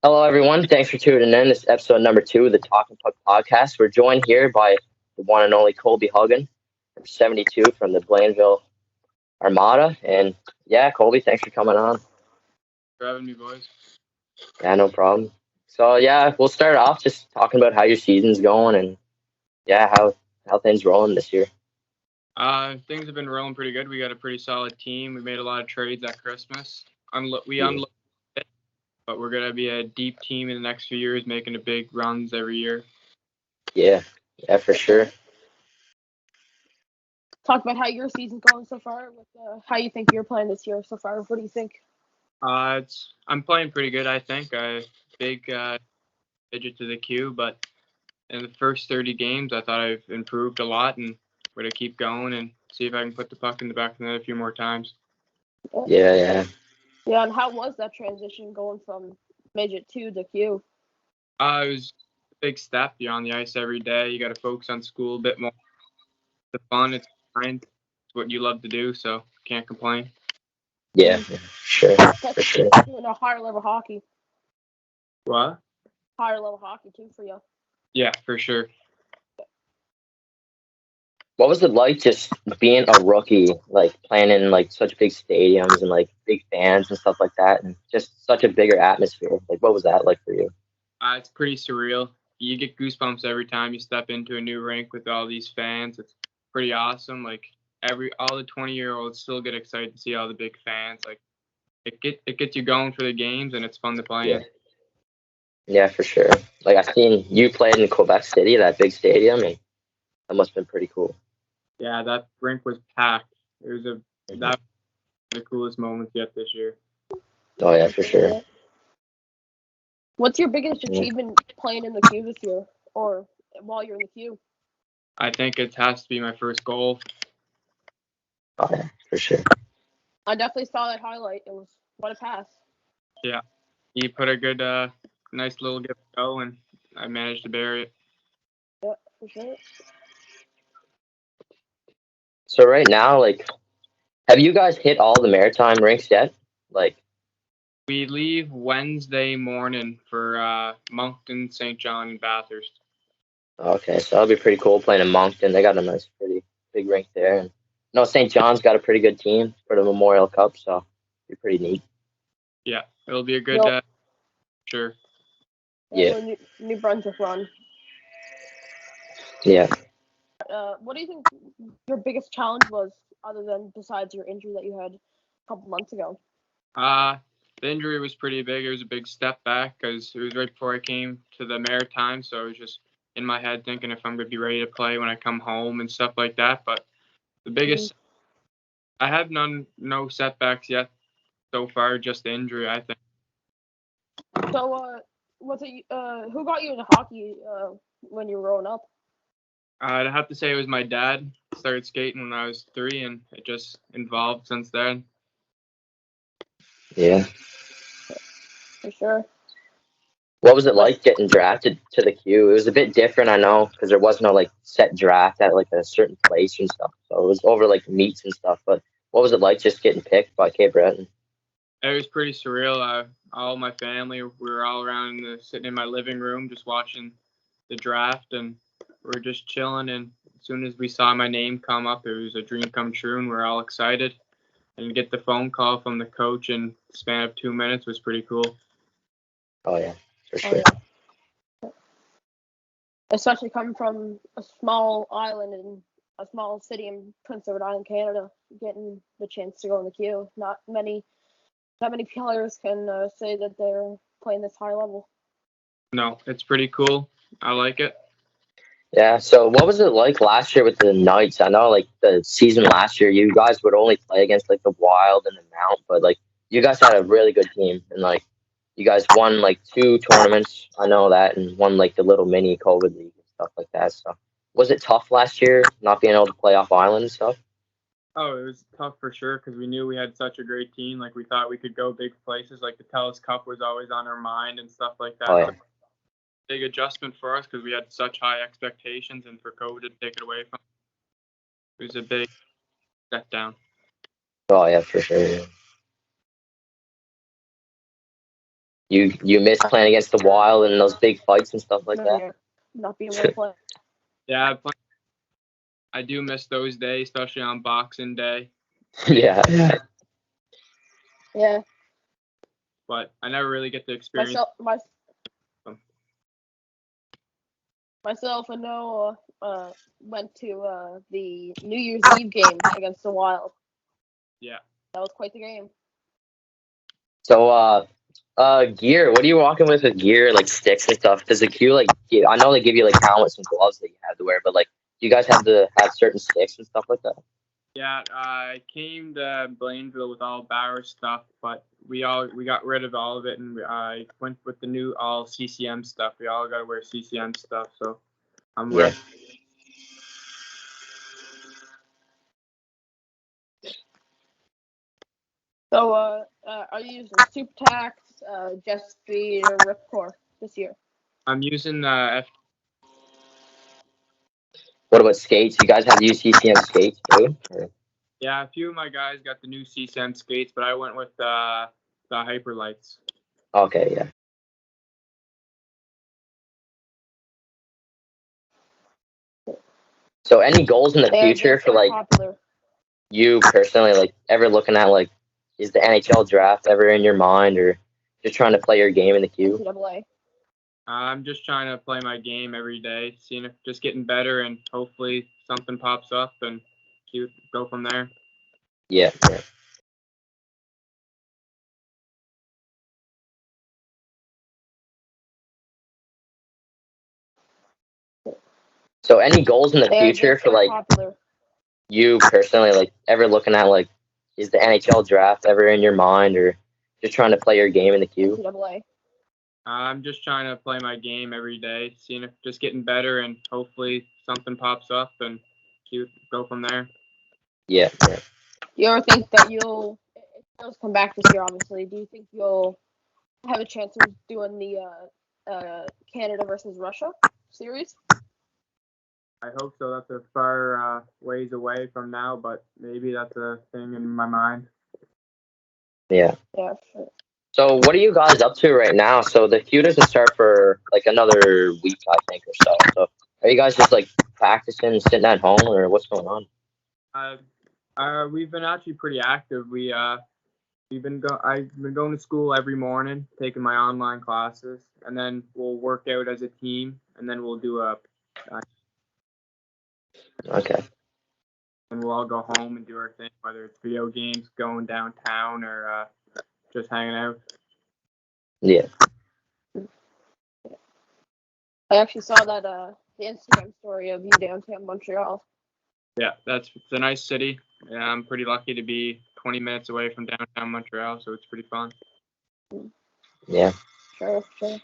Hello, everyone. Thanks for tuning in. This is episode number 2 of the Talking Puck podcast. We're joined here by the one and only Colby Huggan from 72 from the Blainville Armada. And yeah, Colby, thanks for coming on. For having me, boys. Yeah, no problem. So yeah, we'll start off just talking about how your season's going and yeah, how things rolling this year. Things have been rolling pretty good. We got a pretty solid team. We made a lot of trades at Christmas. We Yeah. unloaded it, but we're gonna be a deep team in the next few years, making a big runs every year. Yeah, for sure. Talk about how your season's going so far, with how you think you're playing this year so far. What do you think? I'm playing pretty good, I think. Big digit to the queue, but in the first 30 games, I thought I've improved a lot, and we're gonna keep going and see if I can put the puck in the back of the net a few more times. Yeah. Yeah, and how was that transition going from midget to the Q? It was a big step. You're on the ice every day. You got to focus on school a bit more. The fun, it's fine. It's what you love to do, so can't complain. Yeah, sure. For sure. Doing a higher level hockey. What? Higher level hockey too for you. Yeah, for sure. What was it like just being a rookie, like playing in like such big stadiums and like big fans and stuff like that, and just such a bigger atmosphere? Like, what was that like for you? It's pretty surreal. You get goosebumps every time you step into a new rink with all these fans. It's pretty awesome. Like all the 20-year-olds still get excited to see all the big fans. Like it gets you going for the games, and it's fun to play in. Yeah, for sure. Like I've seen you played in Quebec City, that big stadium, and that must have been pretty cool. Yeah, that rink was packed. That was the coolest moments yet this year. Oh yeah, for sure. What's your biggest achievement playing in the Q this year, or while you're in the Q? I think it has to be my first goal. Oh yeah, for sure. I definitely saw that highlight. It was what a pass. Yeah, he put a good, nice little gift go, and I managed to bury it. Yeah, for sure. So right now, like, have you guys hit all the Maritime rinks yet? Like, We leave Wednesday morning for Moncton, St. John, and Bathurst. okay, so that'll be pretty cool playing in Moncton. They got a nice, pretty big rink there, and no, St. John's got a pretty good team for the Memorial Cup, so it'll be pretty neat. Yeah, it'll be a good, sure. Yeah. New Brunswick run. Yeah. What do you think your biggest challenge was, other than besides your injury that you had a couple months ago? The injury was pretty big. It was a big step back because it was right before I came to the Maritime, so I was just in my head thinking if I'm going to be ready to play when I come home and stuff like that. But the biggest, I have no setbacks yet so far, just the injury, I think. So, who got you into hockey when you were growing up? I'd have to say it was my dad. Started skating when I was 3, and it just evolved since then. Yeah. For sure. What was it like getting drafted to the Q? It was a bit different, I know, because there was no like set draft at like a certain place and stuff. So it was over like meets and stuff. But what was it like just getting picked by Cape Breton? It was pretty surreal. All my family, we were all around sitting in my living room just watching the draft, and we were just chilling. And as soon as we saw my name come up, it was a dream come true, and we're all excited. And get the phone call from the coach in the span of 2 minutes was pretty cool. Oh yeah, for sure. Yeah. Especially coming from a small island and a small city in Prince Edward Island, Canada, getting the chance to go in the queue. Not many players can say that they're playing this high level. No, it's pretty cool. I like it. Yeah. So what was it like last year with the Knights? I know like the season last year, you guys would only play against like the Wild and the Mount, but like you guys had a really good team and like you guys won like 2 tournaments. I know that, and won like the little mini COVID league and stuff like that. So was it tough last year not being able to play off island and stuff? Oh, it was tough for sure because we knew we had such a great team. Like we thought we could go big places. Like the TELUS Cup was always on our mind and stuff like that. Oh, yeah. Big adjustment for us because we had such high expectations, and for COVID to take it away from us, it was a big step down. Oh yeah, for sure. Yeah. You miss playing against the Wild and those big fights and stuff like that. Yeah, not being able to play. Yeah, I do miss those days, especially on Boxing Day. Yeah. Yeah. But I never really get to experience. Myself and Noah went to the New Year's Eve game against the Wild. Yeah. That was quite the game. So, gear. What are you walking with gear, like sticks and stuff? Does the Q I know they give you like helmets and gloves that you have to wear, but like, do you guys have to have certain sticks and stuff like that? Yeah, I came to Blainville with all Bauer stuff, but we got rid of all of it, and I went with the new all CCM stuff. We all got to wear CCM stuff, so I'm wearing. So, are you using Super Tax, Jet Speed, or Ripcore this year? I'm using What about skates? You guys have to use CCM skates too? Or? Yeah, a few of my guys got the new CCM skates, but I went with the Hyperlights. Okay, yeah. So, any goals in the future for like popular. You personally, like ever looking at like, is the NHL draft ever in your mind, or just trying to play your game in the queue? NCAA. I'm just trying to play my game every day, seeing if just getting better, and hopefully something pops up and go from there. Yeah. Yeah. So, any goals in the future for like popular. You personally, like ever looking at like, is the NHL draft ever in your mind, or just trying to play your game in the queue? NCAA. I'm just trying to play my game every day, seeing if just getting better, and hopefully something pops up and go from there. Yeah. Yeah. Do you ever think that you'll, if it does come back this year, obviously, do you think you'll have a chance of doing the Canada versus Russia series? I hope so. That's a far ways away from now, but maybe that's a thing in my mind. Yeah. Yeah, sure. So, what are you guys up to right now? So, the queue doesn't start for like another week, I think, or so. So, are you guys just like practicing, sitting at home, or what's going on? We've been actually pretty active. I've been going to school every morning, taking my online classes, and then we'll work out as a team, and then we'll do Okay. and we'll all go home and do our thing, whether it's video games, going downtown, or just hanging out. Yeah. I actually saw that the Instagram story of you downtown Montreal. Yeah, it's a nice city. Yeah, I'm pretty lucky to be 20 minutes away from downtown Montreal, so it's pretty fun. Yeah. Sure. Yeah.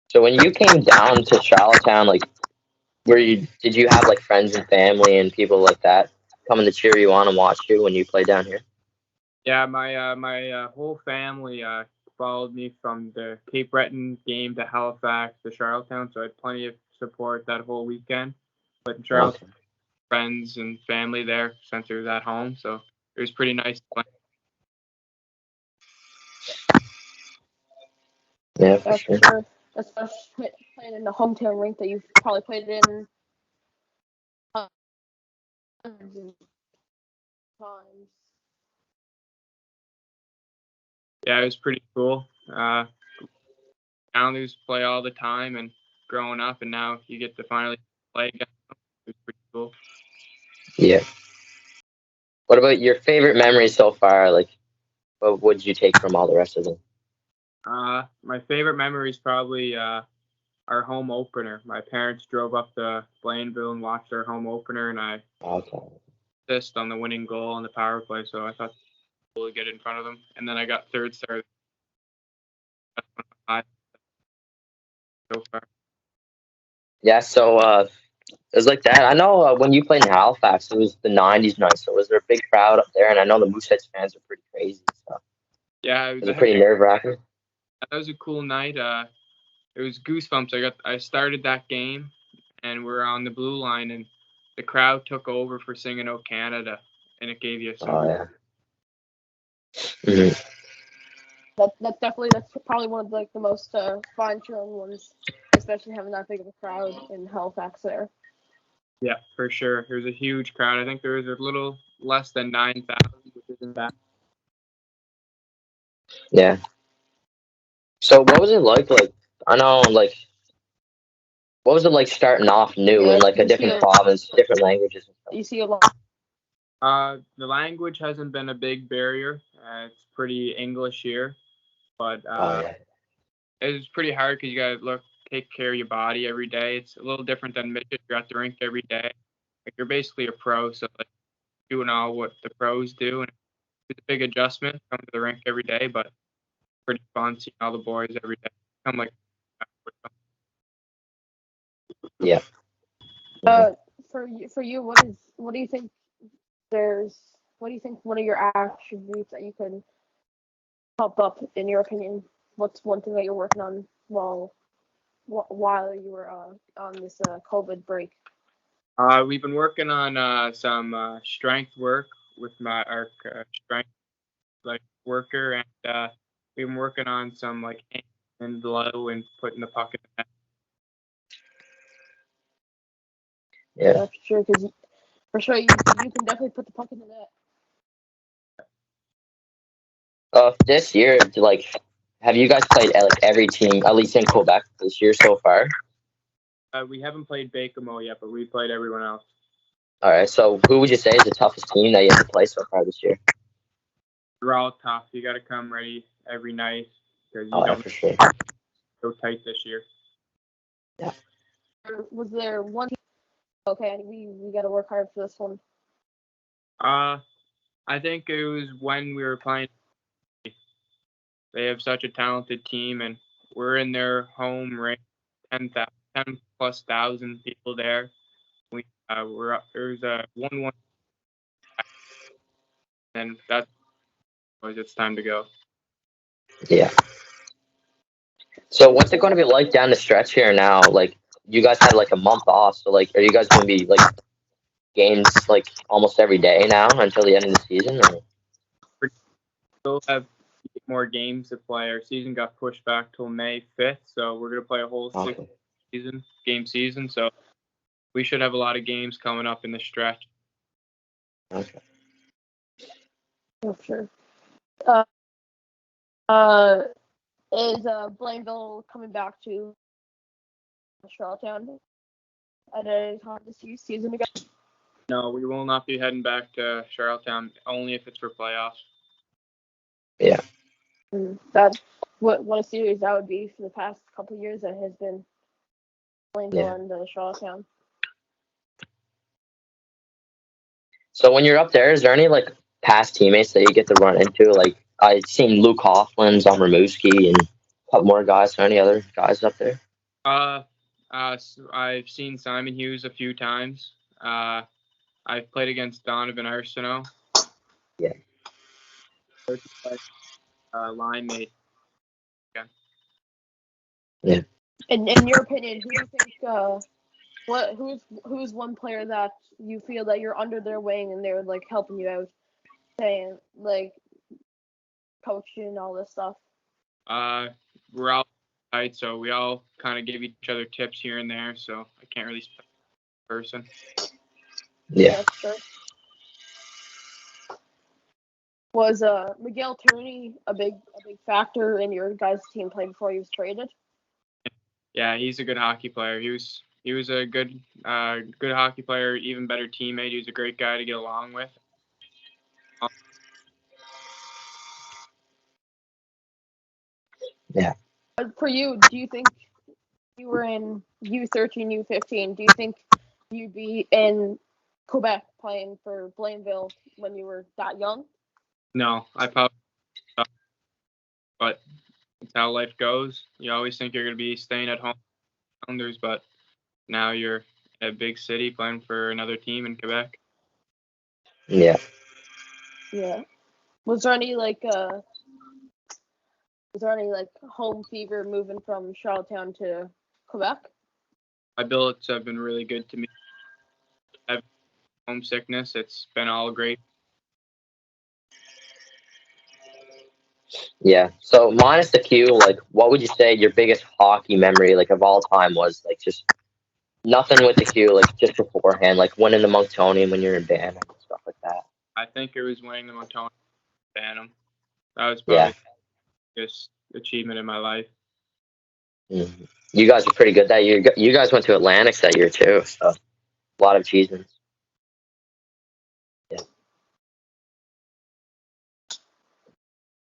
So when you came down to Charlottetown, like, did you have like friends and family and people like that coming to cheer you on and watch you when you played down here? Yeah, my whole family followed me from the Cape Breton game to Halifax to Charlottetown, so I had plenty of support that whole weekend. But in Charlottetown, friends and family there since I was at home, so it was pretty nice to play. Yeah, for sure. Especially playing in the hometown rink that you've probably played in hundreds of times. Yeah, it was pretty cool. Islanders play all the time, and growing up, and now you get to finally play again. It was pretty cool. Yeah. What about your favorite memories so far? Like, what would you take from all the rest of them? My favorite memory is probably our home opener. My parents drove up to Blainville and watched our home opener, and I assist on the winning goal on the power play. So I thought it was cool to get in front of them, and then I got third star. So far. Yeah. So it was like that. I know when you played in Halifax, it was the '90s night. So was there a big crowd up there? And I know the Mooseheads fans are pretty crazy. So Yeah, was it pretty nerve wracking? That was a cool night. It was goosebumps. I started that game, and we're on the blue line, and the crowd took over for singing "Oh Canada," and it gave you some. Oh yeah. Mhm. That's probably one of like the most fun chilling ones, especially having that big of a crowd in Halifax there. Yeah, for sure. There's a huge crowd. I think there was a little less than 9,000, which isn't bad. Yeah. So what was it like? Like I know, like what was it like starting off new in Yeah, like a different province, different languages and stuff? you see a lot. The language hasn't been a big barrier. It's pretty English here, but Oh yeah. it's pretty hard because you gotta take care of your body every day. It's a little different than midget. You're at the rink every day. Like you're basically a pro, so like doing all what the pros do, and it's a big adjustment. Come to the rink every day, but pretty fun seeing all the boys every day. I'm like, Yeah. Uh, for you, what do you think what do you think one of your attributes that you could pop up in your opinion? What's one thing that you're working on while you were on this COVID break? we've been working on some strength work with our strength like worker, and we've been working on some like aim and low and putting the puck in the net. Yeah. For sure you can definitely put the puck in the net. This year, like, have you guys played like every team, at least in Quebec, this year so far? We haven't played Bakemo yet, but we played everyone else. All right. So who would you say is the toughest team that you have to play so far this year? They're all tough. You got to come ready every night because you Oh yeah, don't for sure. go tight this year. Yeah. Was there one team? Okay, we got to work hard for this one. I think it was when we were playing. They have such a talented team, and we're in their home rink, 10 plus thousand people there. We're up. There's a 1-1, and that's it's time to go. Yeah. So what's it going to be like down the stretch here now? Like you guys had like a month off, so like are you guys going to be like games like almost every day now until the end of the season? Or? We still have more games to play. Our season got pushed back till May 5th, so we're gonna play a whole Okay. game season. So we should have a lot of games coming up in the stretch. Okay. For sure. Is Blainville coming back to Charlottetown at any time this season again? No, we will not be heading back to Charlottetown only if it's for playoffs. Yeah. That what a series that would be for the past couple of years that has been Blainville and Charlottetown. So when you're up there, is there any like past teammates that you get to run into? Like I've seen Luke Hoffman's on Ramuski and a couple more guys. Or any other guys up there? So I've seen Simon Hughes a few times. I've played against Donovan Arsenault. Yeah. Line mate. Yeah. In your opinion, who do you think who's one player that you feel that you're under their wing and they're like helping you out, saying like coaching and all this stuff? We're all tight, so we all kind of give each other tips here and there. So I can't really speak in person. Yeah. Sure. Was Miguel Turney a big factor in your guys' team play before he was traded? Yeah, he's a good hockey player. He was a good hockey player, even better teammate. He was a great guy to get along with. Yeah. For you, do you think you were in U13, U15? Do you think you'd be in Quebec playing for Blainville when you were that young? No, I probably, but it's how life goes. You always think you're going to be staying at home, but now you're in a big city playing for another team in Quebec. Yeah. Yeah. Was there any home fever moving from Charlottetown to Quebec? My billets have been really good to me. I've homesickness. It's been all great. Yeah. So minus the Q, like, what would you say your biggest hockey memory, like, of all time was? Like, just nothing with the Q, like, just beforehand, like winning the Monctonian when you're in band and stuff like that. I think it was winning the Montana Phantom. That was Yeah. probably the biggest achievement in my life. You guys were pretty good that year. You guys went to Atlantics that year too, so a lot of achievements.